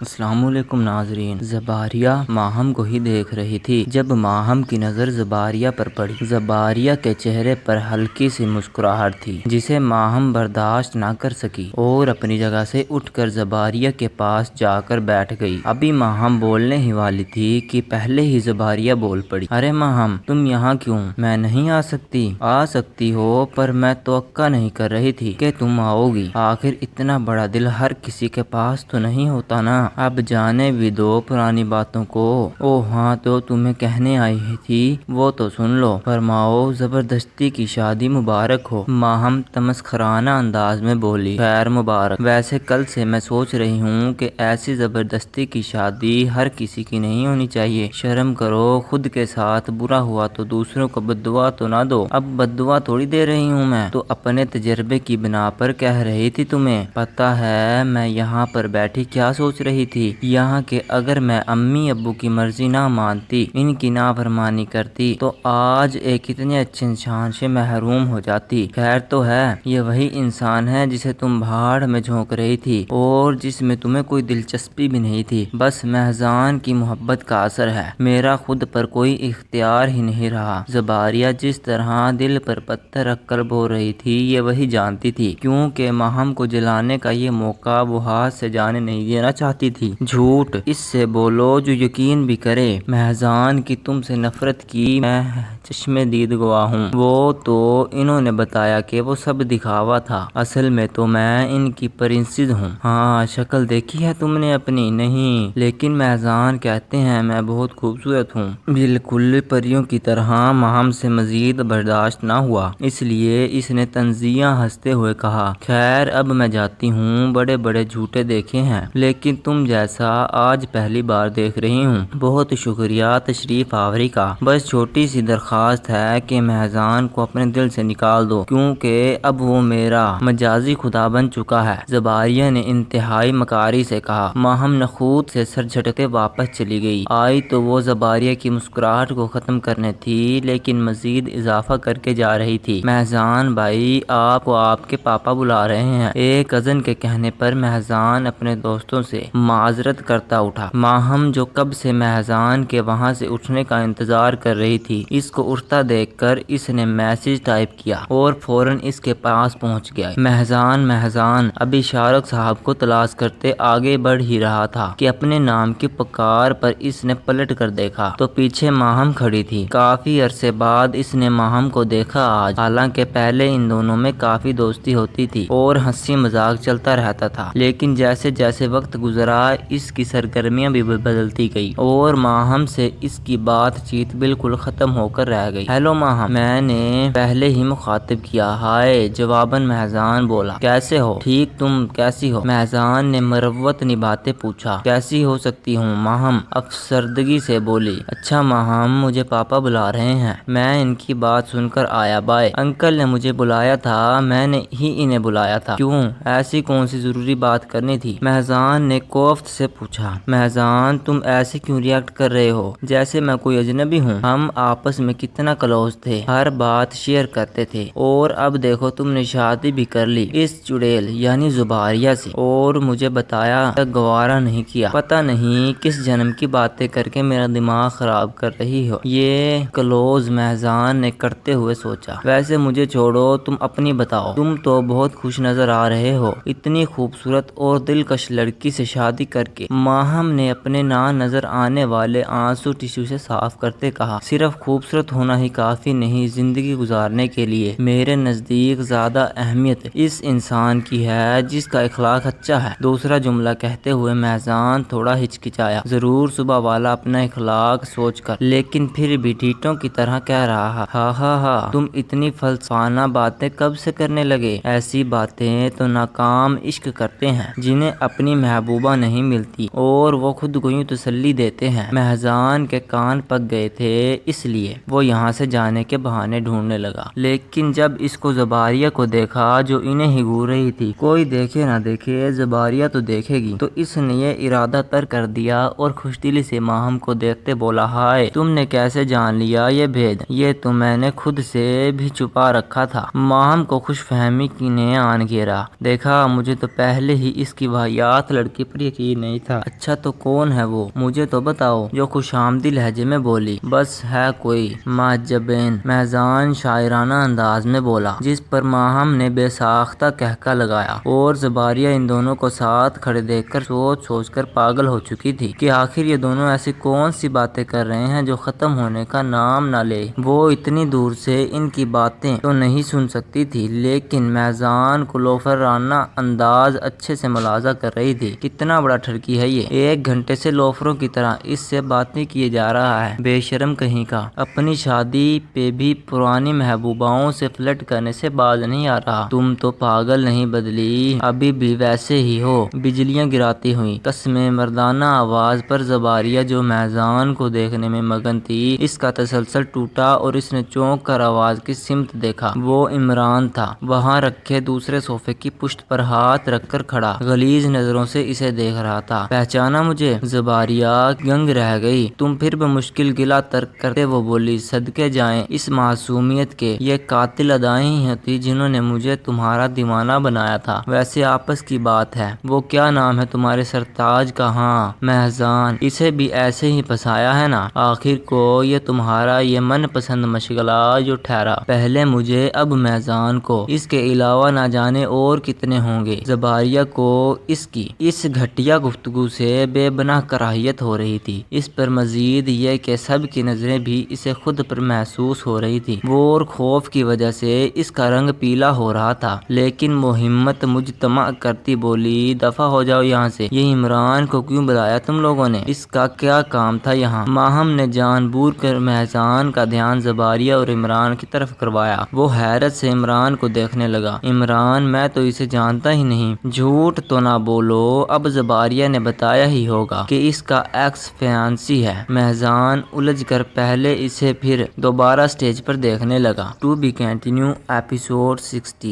السلام علیکم ناظرین۔ زباریہ ماہم کو ہی دیکھ رہی تھی جب ماہم کی نظر زباریہ پر پڑی۔ زباریہ کے چہرے پر ہلکی سی مسکراہٹ تھی جسے ماہم برداشت نہ کر سکی اور اپنی جگہ سے اٹھ کر زباریہ کے پاس جا کر بیٹھ گئی۔ ابھی ماہم بولنے ہی والی تھی کہ پہلے ہی زباریہ بول پڑی۔ ارے ماہم، تم یہاں کیوں؟ میں نہیں آ سکتی؟ آ سکتی ہو، پر میں توقع نہیں کر رہی تھی کہ تم آؤ گی۔ آخر اتنا بڑا دل ہر کسی کے پاس تو نہیں ہوتا نا۔ اب جانے بھی دو پرانی باتوں کو۔ او ہاں، تو تمہیں کہنے آئی تھی وہ تو سن لو۔ فرماؤ۔ زبردستی کی شادی مبارک ہو، ماہم تمسخرانہ انداز میں بولی۔ خیر مبارک۔ ویسے کل سے میں سوچ رہی ہوں کہ ایسی زبردستی کی شادی ہر کسی کی نہیں ہونی چاہیے۔ شرم کرو، خود کے ساتھ برا ہوا تو دوسروں کو بددعا تو نہ دو۔ اب بددعا تھوڑی دے رہی ہوں میں تو اپنے تجربے کی بنا پر کہہ رہی تھی تمہیں۔ پتہ ہے میں یہاں پر بیٹھی کیا سوچ رہی تھی؟ یہاں کہ اگر میں امی ابو کی مرضی نہ مانتی، ان کی نافرمانی کرتی تو آج ایک اتنے اچھے انسان سے محروم ہو جاتی۔ خیر تو ہے، یہ وہی انسان ہے جسے تم بھاڑ میں جھونک رہی تھی اور جس میں تمہیں کوئی دلچسپی بھی نہیں تھی۔ بس محضان کی محبت کا اثر ہے، میرا خود پر کوئی اختیار ہی نہیں رہا۔ زباریہ جس طرح دل پر پتھر رکھ کر بول رہی تھی یہ وہی جانتی تھی، کیونکہ ماہم کو جلانے کا یہ موقع وہ ہاتھ سے جانے نہیں دینا چاہتی تھی۔ جھوٹ اس سے بولو جو یقین بھی کرے۔ محضان کی تم سے نفرت کی میں چشمِ دید گواہ ہوں۔ وہ تو انہوں نے بتایا کہ وہ سب دکھاوا تھا، اصل میں تو میں ان کی پرنسز ہوں۔ ہاں، شکل دیکھی ہے تم نے اپنی؟ نہیں، لیکن محضان کہتے ہیں میں بہت خوبصورت ہوں۔ بالکل پریوں کی طرح۔ ماہم سے مزید برداشت نہ ہوا، اس لیے اس نے طنزیہ ہنستے ہوئے کہا، خیر اب میں جاتی ہوں، بڑے بڑے جھوٹے دیکھے ہیں لیکن تم جیسا آج پہلی بار دیکھ رہی ہوں۔ بہت شکریہ تشریف آوری کا۔ بس چھوٹی سی درخواست ہے کہ محضان کو اپنے دل سے نکال دو، کیونکہ اب وہ میرا مجازی خدا بن چکا ہے۔ زباریہ نے انتہائی مکاری سے کہا۔ ماہم نخوت سے سر جھٹکتے واپس چلی گئی۔ آئی تو وہ زباریہ کی مسکراہٹ کو ختم کرنے تھی لیکن مزید اضافہ کر کے جا رہی تھی۔ محضان بھائی، آپ کو آپ کے پاپا بلا رہے ہیں۔ ایک کزن کے کہنے پر محضان اپنے دوستوں سے معذرت کرتا اٹھا۔ ماہم جو کب سے محضان کے وہاں سے اٹھنے کا انتظار کر رہی تھی، اس کو اٹھتا دیکھ کر اس نے میسج ٹائپ کیا اور فوراً اس کے پاس پہنچ گیا۔ محضان ابھی شاہ رخ صاحب کو تلاش کرتے آگے بڑھ ہی رہا تھا کہ اپنے نام کی پکار پر اس نے پلٹ کر دیکھا تو پیچھے ماہم کھڑی تھی۔ کافی عرصے بعد اس نے ماہم کو دیکھا آج، حالانکہ پہلے ان دونوں میں کافی دوستی ہوتی تھی اور ہنسی مذاق چلتا رہتا تھا، لیکن جیسے جیسے وقت گزرا اس کی سرگرمیاں بھی بدلتی گئی اور ماہم سے اس کی بات چیت بالکل ختم ہو کر رہ گئی۔ ہیلو ماہم، میں نے پہلے ہی مخاطب کیا۔ ہائے، جواباً محضان بولا۔ کیسے ہو؟ ٹھیک، تم کیسی ہو؟ محضان نے مروت نبھاتے پوچھا۔ کیسی ہو سکتی ہوں؟ ماہم افسردگی سے بولی۔ اچھا ماہم، مجھے پاپا بلا رہے ہیں، میں ان کی بات سن کر آیا۔ بائے۔ انکل نے مجھے بلایا تھا، میں نے ہی انہیں بلایا تھا۔ کیوں؟ ایسی کون سی ضروری بات کرنی تھی؟ محضان نے کوفت سے پوچھا۔ محضان، تم ایسے کیوں ریئیکٹ کر رہے ہو جیسے میں کوئی اجنبی ہوں؟ ہم آپس میں کتنا کلوز تھے، ہر بات شیئر کرتے تھے، اور اب دیکھو تم نے شادی بھی کر لی اس چڑیل یعنی زباریہ سے، اور مجھے بتایا تک گوارا نہیں کیا۔ پتہ نہیں کس جنم کی باتیں کر کے میرا دماغ خراب کر رہی ہو۔ یہ کلوز، محضان نے کرتے ہوئے سوچا۔ ویسے مجھے چھوڑو، تم اپنی بتاؤ۔ تم تو بہت خوش نظر آ رہے ہو، اتنی خوبصورت اور دلکش لڑکی سے شادی کر کے۔ ماہم نے اپنے نہ نظر آنے والے آنسو ٹشو سے صاف کرتے کہا۔ صرف خوبصورت ہونا ہی کافی نہیں زندگی گزارنے کے لیے۔ میرے نزدیک زیادہ اہمیت اس انسان کی ہے جس کا اخلاق اچھا ہے۔ دوسرا جملہ کہتے ہوئے محضان تھوڑا ہچکچایا۔ ضرور صبح والا اپنا اخلاق سوچ کر، لیکن پھر بھی ڈھیٹوں کی طرح کہہ رہا، ہاں تم اتنی فلسفانہ باتیں کب سے کرنے لگے؟ ایسی باتیں تو ناکام عشق کرتے ہیں جنہیں اپنی محبوبہ نہیں ملتی اور وہ خود کو یوں تسلی دیتے ہیں۔ محضان کے کان پک گئے تھے، اس لیے وہ یہاں سے جانے کے بہانے ڈھونڈنے لگا، لیکن جب اس کو زباریہ کو دیکھا جو انہیں ہی گھور رہی تھی، کوئی دیکھے نہ دیکھے زباریہ تو دیکھے گی، تو اس نے یہ ارادہ ترک کر دیا اور خوش دلی سے ماہم کو دیکھتے بولا، ہائے، تم نے کیسے جان لیا یہ بھید؟ یہ تو میں نے خود سے بھی چھپا رکھا تھا۔ ماہم کو خوش فہمی نے آن گھیرا۔ دیکھا، مجھے تو پہلے ہی اس کی واہیات لڑکی پر یقین نہیں تھا۔ اچھا تو کون ہے وہ؟ مجھے تو بتاؤ، جو خوش آمدی لہجے میں بولی۔ بس ہے کوئی معجبین، مہذان شاعرانہ انداز میں بولا، جس پر ماہم نے بے ساختہ قہقہ لگایا، اور زباریہ ان دونوں کو ساتھ کھڑے دیکھ کر سوچ سوچ کر پاگل ہو چکی تھی کہ آخر یہ دونوں ایسی کون سی باتیں کر رہے ہیں جو ختم ہونے کا نام نہ لے۔ وہ اتنی دور سے ان کی باتیں تو نہیں سن سکتی تھی، لیکن مہذان کلوفرانہ انداز اچھے سے ملاحظہ کر رہی تھی۔ کتنا بڑا ٹھرکی ہے یہ، 1 گھنٹے سے لوفروں کی طرح اس سے باتیں کیے جا رہا ہے، بے شرم کہیں کا۔ اپنی شادی پہ بھی پرانی محبوباؤں سے فلرٹ کرنے سے باز نہیں آ رہا۔ تم تو پاگل نہیں بدلی، ابھی بھی ویسے ہی ہو۔ بجلیاں گراتی ہوئیں قسمیں مردانہ آواز پر زباریہ، جو مہذان کو دیکھنے میں مگن تھی، اس کا تسلسل ٹوٹا اور اس نے چونک کر آواز کی سمت دیکھا۔ وہ عمران تھا، وہاں رکھے دوسرے صوفے کی پشت پر ہاتھ رکھ کر کھڑا، غلیظ نظروں سے اسے دیکھ رہا تھا۔ پہچانا مجھے؟ زباریہ دنگ رہ گئی۔ تم پھر بمشکل گلا ترک کرتے وہ بولی، صدقے جائیں اس معصومیت کے، یہ قاتل ادائیں ہی ہوتی جنہوں نے مجھے تمہارا دیوانہ بنایا تھا۔ ویسے آپس کی بات ہے، وہ کیا نام ہے تمہارے سرتاج کا؟ ہاں مہذان، اسے بھی ایسے ہی پھنسایا ہے نا؟ آخر کو یہ تمہارا یہ من پسند مشغلہ جو ٹھہرا، پہلے مجھے اب مہذان کو، اس کے علاوہ نہ جانے اور کتنے ہوں گے۔ زباریہ کو اس کی اس گھٹیا گفتگو سے بے پناہ کراہیت ہو رہی تھی، اس پر مزید یہ کہ سب کی نظریں بھی اسے خود پر محسوس ہو رہی تھی۔ وہ اور خوف کی وجہ سے اس کا رنگ پیلا ہو رہا تھا، لیکن وہ ہمت مجتمع کرتی بولی، دفع ہو جاؤ یہاں سے۔ یہ عمران کو کیوں بلایا تم لوگوں نے؟ اس کا کیا کام تھا یہاں؟ ماہم نے جان بوجھ کر مہذان کا دھیان زباریہ اور عمران کی طرف کروایا۔ وہ حیرت سے عمران کو دیکھنے لگا۔ عمران، میں تو اسے جانتا ہی نہیں۔ جھوٹ تو نہ بولو، اب زباریہ نے بتایا ہی ہوگا کہ اس کا ایکس فیانسی ہے۔ مہذان الجھ کر پہلے اسے پھر دوبارہ سٹیج پر دیکھنے لگا۔ To be continue episode 60۔